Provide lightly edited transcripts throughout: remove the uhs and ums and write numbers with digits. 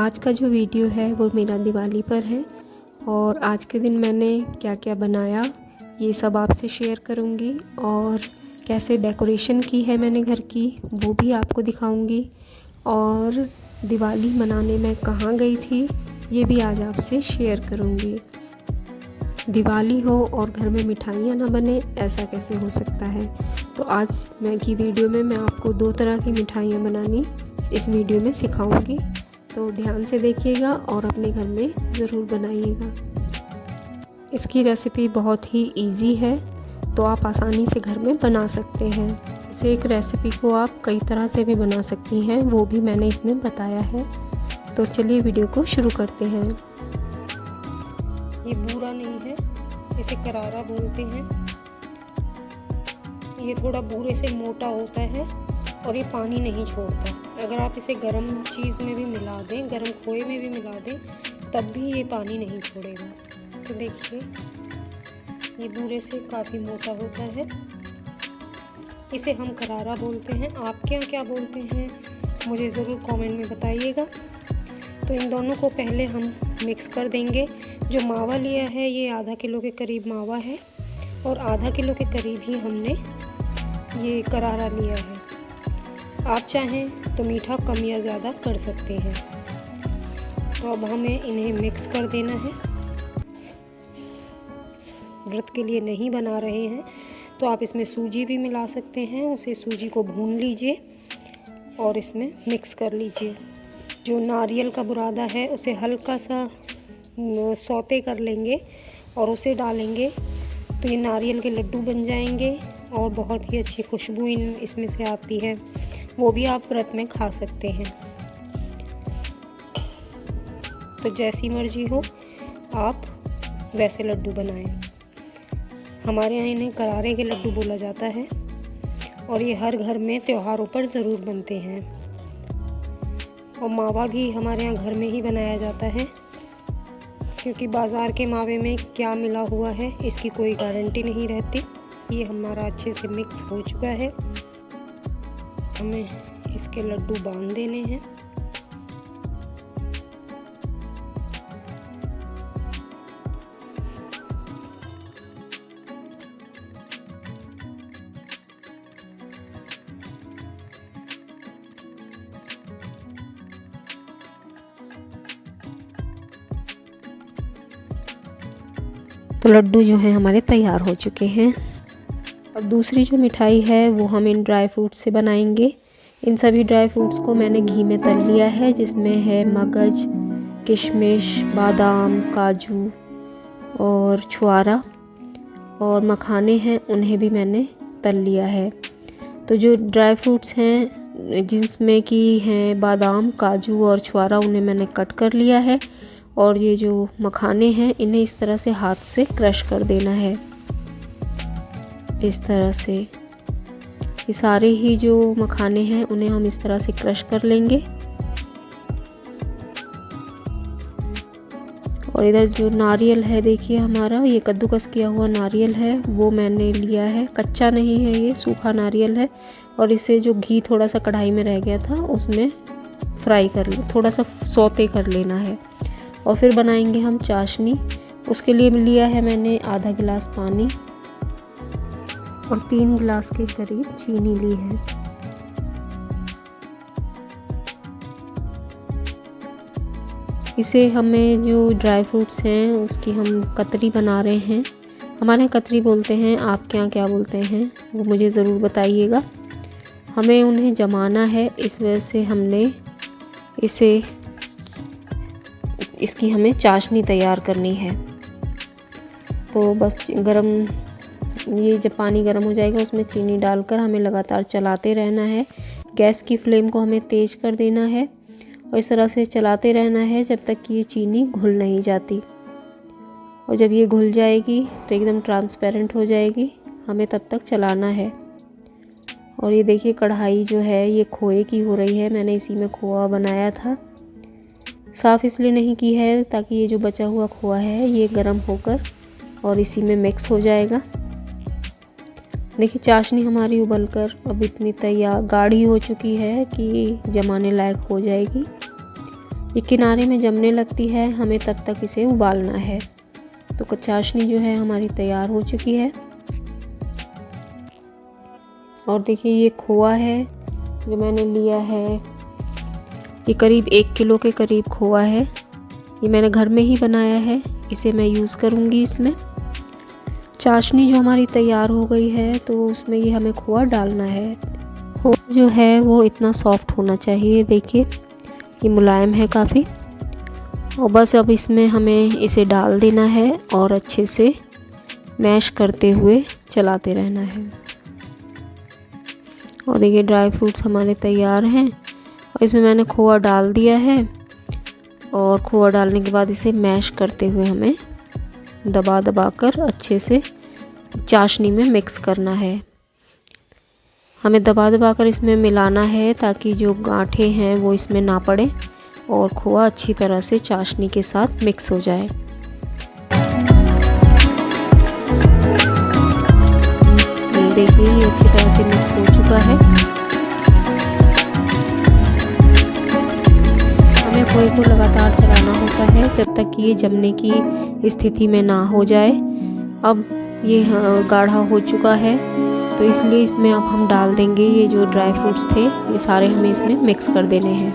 आज का जो वीडियो है वो मेरा दिवाली पर है और आज के दिन मैंने क्या क्या बनाया ये सब आपसे शेयर करूँगी और कैसे डेकोरेशन की है मैंने घर की वो भी आपको दिखाऊँगी और दिवाली मनाने मैं कहाँ गई थी ये भी आज आपसे शेयर करूँगी। दिवाली हो और घर में मिठाइयाँ ना बने ऐसा कैसे हो सकता है। तो आज मैं की वीडियो में मैं आपको 2 तरह की मिठाइयाँ बनानी इस वीडियो में सिखाऊंगी, तो ध्यान से देखिएगा और अपने घर में ज़रूर बनाइएगा। इसकी रेसिपी बहुत ही इजी है तो आप आसानी से घर में बना सकते हैं। इस एक रेसिपी को आप कई तरह से भी बना सकती हैं, वो भी मैंने इसमें बताया है। तो चलिए वीडियो को शुरू करते हैं। ये बूरा नहीं है, इसे करारा बोलते हैं। ये थोड़ा बूरे से मोटा होता है और ये पानी नहीं छोड़ता। अगर आप इसे गर्म चीज़ में भी मिला दें, गर्म खोए में भी मिला दें, तब भी ये पानी नहीं छोड़ेगा। तो देखिए ये बूरे से काफ़ी मोटा होता है। इसे हम करारा बोलते हैं। आपके यहाँ क्या बोलते हैं मुझे ज़रूर कमेंट में बताइएगा। तो इन दोनों को पहले हम मिक्स कर देंगे। जो मावा लिया है ये आधा किलो के करीब मावा है और आधा किलो के करीब ही हमने ये करारा लिया है। आप चाहें तो मीठा कम या ज़्यादा कर सकते हैं। तो अब हमें इन्हें मिक्स कर देना है। व्रत के लिए नहीं बना रहे हैं तो आप इसमें सूजी भी मिला सकते हैं। उसे सूजी को भून लीजिए और इसमें मिक्स कर लीजिए। जो नारियल का बुरादा है उसे हल्का सा सौते कर लेंगे और उसे डालेंगे तो ये नारियल के लड्डू बन जाएंगे और बहुत ही अच्छी खुशबू इसमें से आती है। वो भी आप व्रत में खा सकते हैं। तो जैसी मर्जी हो आप वैसे लड्डू बनाएं। हमारे यहाँ इन्हें करारे के लड्डू बोला जाता है और ये हर घर में त्योहारों पर ज़रूर बनते हैं। और मावा भी हमारे यहाँ घर में ही बनाया जाता है, क्योंकि बाज़ार के मावे में क्या मिला हुआ है इसकी कोई गारंटी नहीं रहती। ये हमारा अच्छे से मिक्स हो चुका है। हमें इसके लड्डू बांध देने हैं। तो लड्डू जो हैं हमारे तैयार हो चुके हैं। अब दूसरी जो मिठाई है वो हम इन ड्राई फ्रूट्स से बनाएंगे। इन सभी ड्राई फ्रूट्स को मैंने घी में तल लिया है, जिसमें है मगज, किशमिश, बादाम, काजू और छुआरा और मखाने हैं, उन्हें भी मैंने तल लिया है। तो जो ड्राई फ्रूट्स हैं जिसमें कि हैं बादाम, काजू और छुआरा, उन्हें मैंने कट कर लिया है और ये जो मखाने हैं इन्हें इस तरह से हाथ से क्रश कर देना है। इस तरह से ये सारे ही जो मखाने हैं उन्हें हम इस तरह से क्रश कर लेंगे। और इधर जो नारियल है देखिए हमारा ये कद्दूकस किया हुआ नारियल है, वो मैंने लिया है। कच्चा नहीं है, ये सूखा नारियल है। और इसे जो घी थोड़ा सा कढ़ाई में रह गया था उसमें फ्राई कर ले, थोड़ा सा सौते कर लेना है। और फिर बनाएंगे हम चाशनी। उसके लिए लिया है मैंने आधा गिलास पानी और 3 गिलास के करीब चीनी ली है। इसे हमें जो ड्राई फ्रूट्स हैं उसकी हम कतरी बना रहे हैं। हमारे यहाँ कतरी बोलते हैं, आपके यहाँ क्या बोलते हैं वो मुझे ज़रूर बताइएगा। हमें उन्हें जमाना है, इस वजह से हमने इसकी हमें चाशनी तैयार करनी है। तो बस ये जब पानी गर्म हो जाएगा उसमें चीनी डालकर हमें लगातार चलाते रहना है। गैस की फ्लेम को हमें तेज़ कर देना है और इस तरह से चलाते रहना है जब तक कि ये चीनी घुल नहीं जाती। और जब ये घुल जाएगी तो एकदम ट्रांसपेरेंट हो जाएगी, हमें तब तक चलाना है। और ये देखिए कढ़ाई जो है ये खोए की हो रही है, मैंने इसी में खोआ बनाया था। साफ़ इसलिए नहीं की है ताकि ये जो बचा हुआ खोआ है ये गर्म होकर और इसी में मिक्स हो जाएगा। देखिए चाशनी हमारी उबलकर अब इतनी तैयार गाढ़ी हो चुकी है कि जमाने लायक हो जाएगी। ये किनारे में जमने लगती है, हमें तब तक इसे उबालना है। तो चाशनी जो है हमारी तैयार हो चुकी है। और देखिए ये खोआ है जो मैंने लिया है, ये करीब 1 किलो के करीब खोआ है। ये मैंने घर में ही बनाया है, इसे मैं यूज़ करूँगी इसमें। चाशनी जो हमारी तैयार हो गई है तो उसमें ये हमें खोआ डालना है। खोआ जो है वो इतना सॉफ्ट होना चाहिए, देखिए ये मुलायम है काफ़ी। और बस अब इसमें हमें इसे डाल देना है और अच्छे से मैश करते हुए चलाते रहना है। और देखिए ड्राई फ्रूट्स हमारे तैयार हैं और इसमें मैंने खोआ डाल दिया है। और खोआ डालने के बाद इसे मैश करते हुए हमें दबा दबा कर अच्छे से चाशनी में मिक्स करना है। हमें दबा दबा कर इसमें मिलाना है ताकि जो गांठें हैं वो इसमें ना पड़े और खोआ अच्छी तरह से चाशनी के साथ मिक्स हो जाए। देखिए ये अच्छी तरह से मिक्स हो चुका है। हमें खोए को लगातार चलाना होता है जब तक कि ये जमने की स्थिति में ना हो जाए। अब ये गाढ़ा हो चुका है तो इसलिए इसमें अब हम डाल देंगे ये जो ड्राई फ्रूट्स थे, ये सारे हमें इसमें मिक्स कर देने हैं।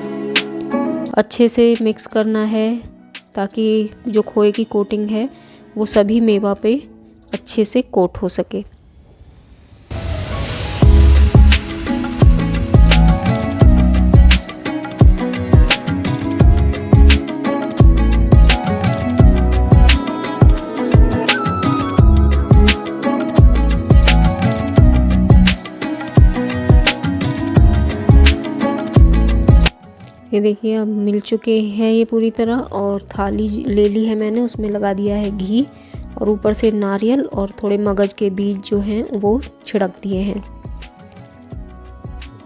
अच्छे से मिक्स करना है ताकि जो खोए की कोटिंग है वो सभी मेवा पे अच्छे से कोट हो सके। ये देखिए अब मिल चुके हैं ये पूरी तरह। और थाली ले ली है मैंने, उसमें लगा दिया है घी और ऊपर से नारियल और थोड़े मगज के बीज जो हैं वो छिड़क दिए हैं।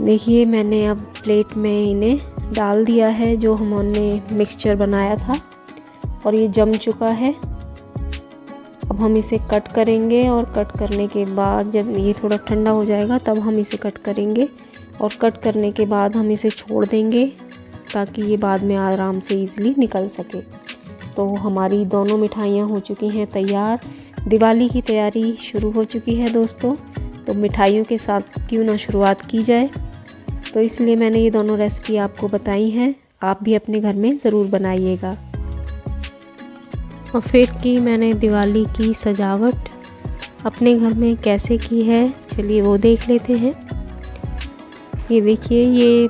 देखिए मैंने अब प्लेट में इन्हें डाल दिया है जो हमने मिक्सचर बनाया था और ये जम चुका है। अब हम इसे कट करेंगे और कट करने के बाद जब ये थोड़ा ठंडा हो जाएगा तब हम इसे कट करेंगे। और कट करने के बाद हम इसे छोड़ देंगे ताकि ये बाद में आराम से ईज़िली निकल सके। तो हमारी दोनों मिठाइयाँ हो चुकी हैं तैयार। दिवाली की तैयारी शुरू हो चुकी है दोस्तों, तो मिठाइयों के साथ क्यों ना शुरुआत की जाए। तो इसलिए मैंने ये दोनों रेसिपी आपको बताई हैं, आप भी अपने घर में ज़रूर बनाइएगा। और फिर की मैंने दिवाली की सजावट अपने घर में कैसे की है, चलिए वो देख लेते हैं। ये देखिए ये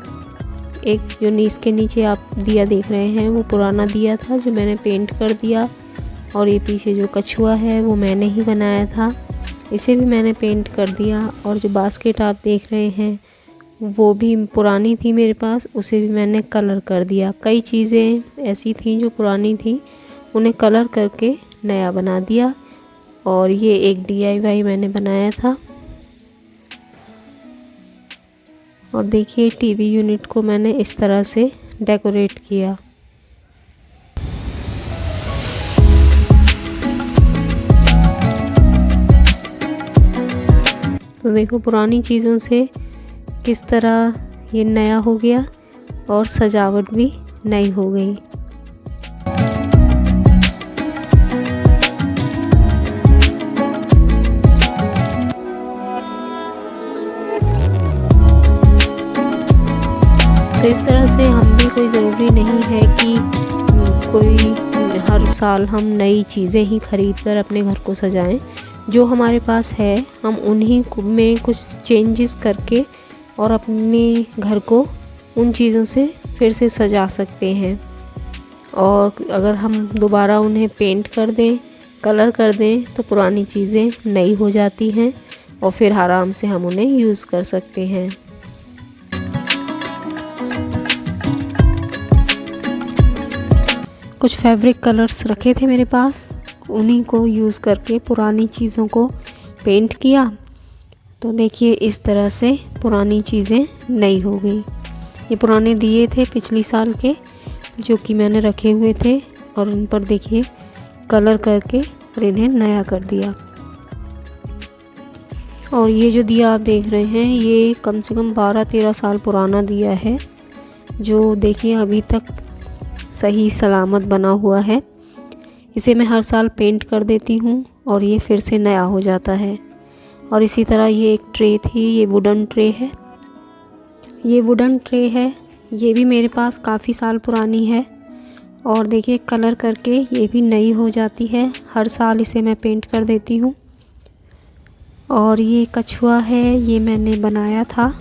एक जो नीस के नीचे आप दिया देख रहे हैं वो पुराना दिया था जो मैंने पेंट कर दिया। और ये पीछे जो कछुआ है वो मैंने ही बनाया था, इसे भी मैंने पेंट कर दिया। और जो बास्केट आप देख रहे हैं वो भी पुरानी थी मेरे पास, उसे भी मैंने कलर कर दिया। कई चीज़ें ऐसी थी जो पुरानी थी, उन्हें कलर करके नया बना दिया। और ये एक DIY मैंने बनाया था। और देखिए टीवी यूनिट को मैंने इस तरह से डेकोरेट किया। तो देखो पुरानी चीज़ों से किस तरह ये नया हो गया और सजावट भी नई हो गई। तो इस तरह से हम भी, कोई ज़रूरी नहीं है कि कोई हर साल हम नई चीज़ें ही खरीद कर अपने घर को सजाएं। जो हमारे पास है हम उन्हीं में कुछ चेंजेस करके और अपने घर को उन चीज़ों से फिर से सजा सकते हैं। और अगर हम दोबारा उन्हें पेंट कर दें, कलर कर दें, तो पुरानी चीज़ें नई हो जाती हैं और फिर आराम से हम उन्हें यूज़ कर सकते हैं। कुछ फैब्रिक कलर्स रखे थे मेरे पास, उन्हीं को यूज़ करके पुरानी चीज़ों को पेंट किया। तो देखिए इस तरह से पुरानी चीज़ें नई हो गई। ये पुराने दिए थे पिछली साल के जो कि मैंने रखे हुए थे और उन पर देखिए कलर करके और इन्हें नया कर दिया। और ये जो दिया आप देख रहे हैं ये कम से कम 12-13 साल पुराना दिया है, जो देखिए अभी तक सही सलामत बना हुआ है। इसे मैं हर साल पेंट कर देती हूँ और ये फिर से नया हो जाता है। और इसी तरह ये एक ट्रे थी, ये वुडन ट्रे है। ये वुडन ट्रे है, ये भी मेरे पास काफ़ी साल पुरानी है। और देखिए कलर करके ये भी नई हो जाती है। हर साल इसे मैं पेंट कर देती हूँ। और ये कछुआ है, ये मैंने बनाया था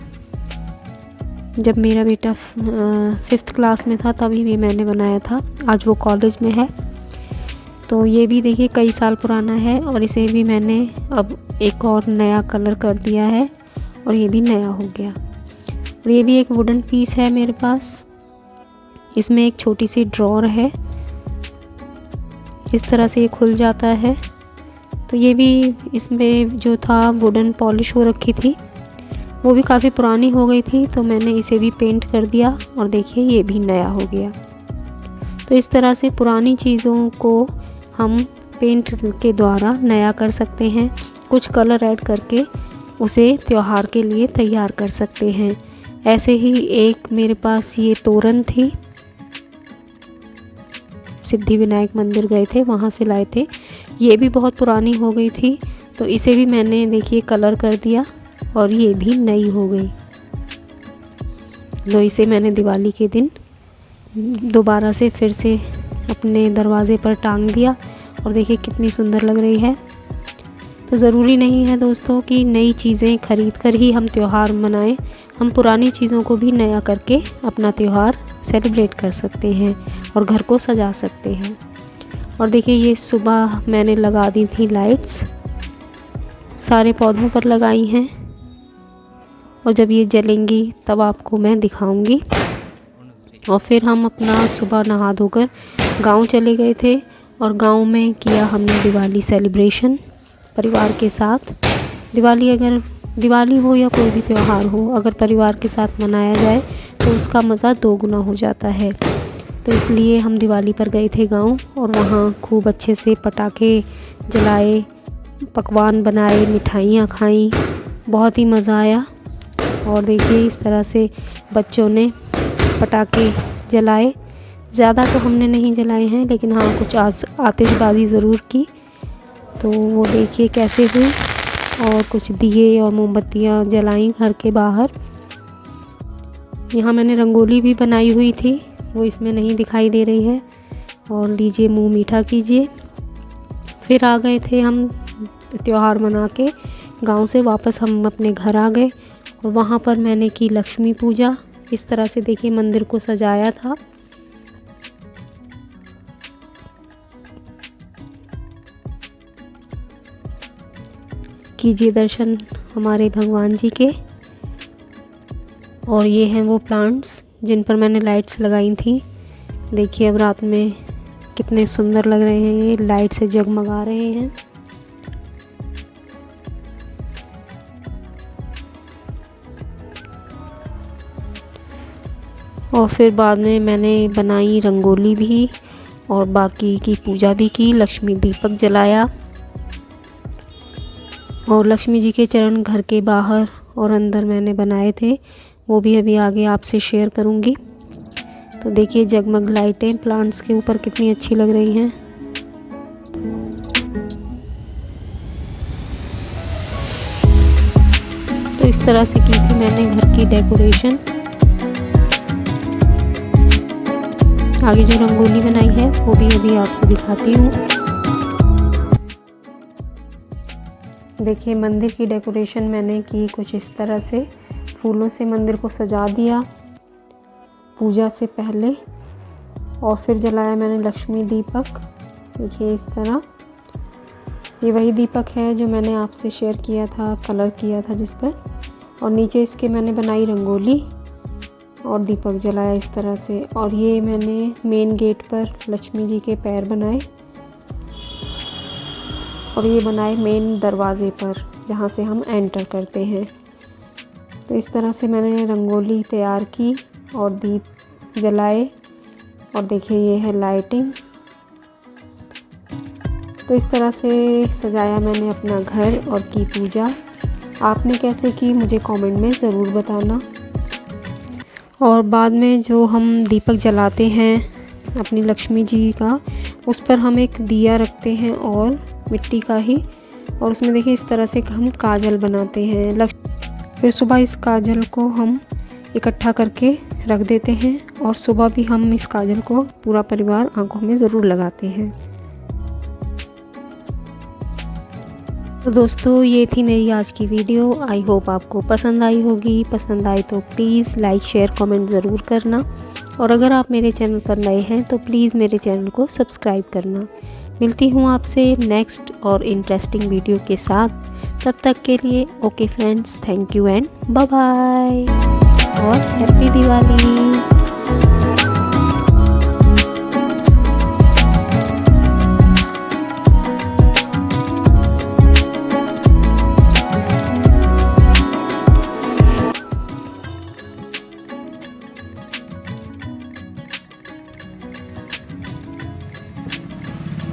जब मेरा बेटा 5th क्लास में था, तभी भी मैंने बनाया था। आज वो कॉलेज में है। तो ये भी देखिए कई साल पुराना है और इसे भी मैंने अब एक और नया कलर कर दिया है और ये भी नया हो गया। और ये भी एक वुडन पीस है मेरे पास। इसमें एक छोटी सी ड्रॉअर है, इस तरह से ये खुल जाता है। तो ये भी इसमें जो था वुडन पॉलिश हो रखी थी, वो भी काफ़ी पुरानी हो गई थी, तो मैंने इसे भी पेंट कर दिया और देखिए ये भी नया हो गया। तो इस तरह से पुरानी चीज़ों को हम पेंट के द्वारा नया कर सकते हैं। कुछ कलर ऐड करके उसे त्योहार के लिए तैयार कर सकते हैं। ऐसे ही एक मेरे पास ये तोरण थी, सिद्धि विनायक मंदिर गए थे, वहाँ से लाए थे। ये भी बहुत पुरानी हो गई थी, तो इसे भी मैंने देखिए कलर कर दिया और ये भी नई हो गई। तो इसे मैंने दिवाली के दिन दोबारा से फिर से अपने दरवाज़े पर टांग दिया और देखिए कितनी सुंदर लग रही है। तो ज़रूरी नहीं है दोस्तों कि नई चीज़ें खरीद कर ही हम त्यौहार मनाएं। हम पुरानी चीज़ों को भी नया करके अपना त्यौहार सेलिब्रेट कर सकते हैं और घर को सजा सकते हैं। और देखिए ये सुबह मैंने लगा दी थी लाइट्स, सारे पौधों पर लगाई हैं और जब ये जलेंगी तब आपको मैं दिखाऊंगी। और फिर हम अपना सुबह नहा धोकर गांव चले गए थे और गांव में किया हमने दिवाली सेलिब्रेशन परिवार के साथ। दिवाली हो या कोई भी त्यौहार हो, अगर परिवार के साथ मनाया जाए तो उसका मज़ा दोगुना हो जाता है। तो इसलिए हम दिवाली पर गए थे गांव और वहाँ खूब अच्छे से पटाखे जलाए, पकवान बनाए, मिठाइयाँ खाईं, बहुत ही मज़ा आया। और देखिए इस तरह से बच्चों ने पटाखे जलाए। ज़्यादा तो हमने नहीं जलाए हैं, लेकिन हाँ कुछ आतिशबाजी ज़रूर की। तो वो देखिए कैसे हुई। और कुछ दिए और मोमबत्तियाँ जलाई घर के बाहर। यहाँ मैंने रंगोली भी बनाई हुई थी, वो इसमें नहीं दिखाई दे रही है। और लीजिए मुंह मीठा कीजिए। फिर आ गए थे हम त्यौहार मना के गाँव से वापस हम अपने घर आ गए और वहाँ पर मैंने की लक्ष्मी पूजा। इस तरह से देखिए मंदिर को सजाया था। कीजिए दर्शन हमारे भगवान जी के। और ये हैं वो प्लांट्स जिन पर मैंने लाइट्स लगाई थी। देखिए अब रात में कितने सुंदर लग रहे हैं, ये लाइट से जगमगा रहे हैं। और फिर बाद में मैंने बनाई रंगोली भी और बाकी की पूजा भी की, लक्ष्मी दीपक जलाया। और लक्ष्मी जी के चरण घर के बाहर और अंदर मैंने बनाए थे, वो भी अभी आगे आपसे शेयर करूँगी। तो देखिए जगमग लाइटें प्लांट्स के ऊपर कितनी अच्छी लग रही हैं। तो इस तरह से की थी मैंने घर की डेकोरेशन। आगे जो रंगोली बनाई है वो भी अभी आपको दिखाती हूँ। देखिए मंदिर की डेकोरेशन मैंने की कुछ इस तरह से, फूलों से मंदिर को सजा दिया पूजा से पहले। और फिर जलाया मैंने लक्ष्मी दीपक। देखिए इस तरह, ये वही दीपक है जो मैंने आपसे शेयर किया था, कलर किया था जिस पर। और नीचे इसके मैंने बनाई रंगोली और दीपक जलाया इस तरह से। और ये मैंने मेन गेट पर लक्ष्मी जी के पैर बनाए और ये बनाए मेन दरवाज़े पर जहाँ से हम एंटर करते हैं। तो इस तरह से मैंने रंगोली तैयार की और दीप जलाए। और देखिए ये है लाइटिंग। तो इस तरह से सजाया मैंने अपना घर और की पूजा। आपने कैसे की मुझे कमेंट में ज़रूर बताना। और बाद में जो हम दीपक जलाते हैं अपनी लक्ष्मी जी का, उस पर हम एक दिया रखते हैं और मिट्टी का ही, और उसमें देखिए इस तरह से हम काजल बनाते हैं। फिर सुबह इस काजल को हम इकट्ठा करके रख देते हैं और सुबह भी हम इस काजल को पूरा परिवार आंखों में ज़रूर लगाते हैं। तो दोस्तों ये थी मेरी आज की वीडियो। आई होप आपको पसंद आई होगी। पसंद आई तो प्लीज़ लाइक शेयर कमेंट ज़रूर करना, और अगर आप मेरे चैनल पर नए हैं तो प्लीज़ मेरे चैनल को सब्सक्राइब करना। मिलती हूँ आपसे नेक्स्ट और इंटरेस्टिंग वीडियो के साथ। तब तक के लिए okay friends, thank you and bye bye और हैप्पी दिवाली।